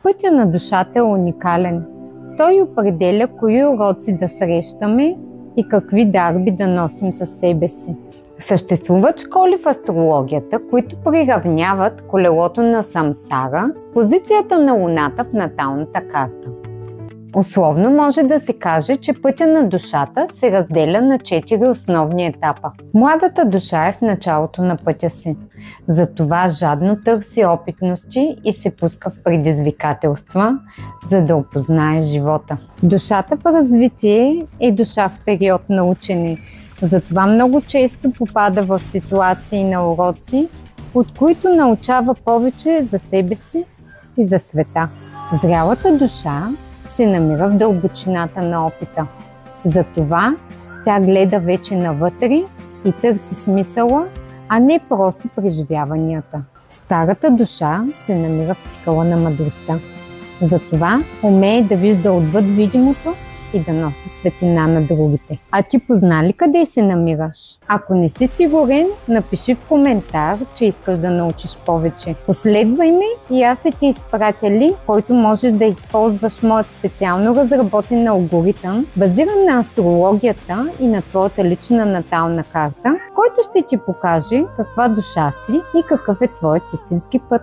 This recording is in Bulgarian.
Пътя на душата е уникален. Той определя кои уроци да срещаме и какви дарби да носим със себе си. Съществуват школи в астрологията, които приравняват колелото на Самсара с позицията на Луната в наталната карта. Условно може да се каже, че пътя на душата се разделя на 4 основни етапа. Младата душа е в началото на пътя си. Затова жадно търси опитности и се пуска в предизвикателства, за да опознае живота. Душата в развитие е душа в период на учене. Затова много често попада в ситуации на уроци, от които научава повече за себе си и за света. Зрялата душа се намира в дълбочината на опита. Затова тя гледа вече навътре и търси смисъла, а не просто преживяванията. Старата душа се намира в цикъла на мъдростта. Затова умее да вижда отвъд видимото и да носи светлина на другите. А ти позна ли къде се намираш? Ако не си сигурен, напиши в коментар, че искаш да научиш повече. Последвай ме и аз ще ти изпратя линк, който можеш да използваш моят специално разработен алгоритъм, базиран на астрологията и на твоята лична натална карта, който ще ти покаже каква душа си и какъв е твоят истински път.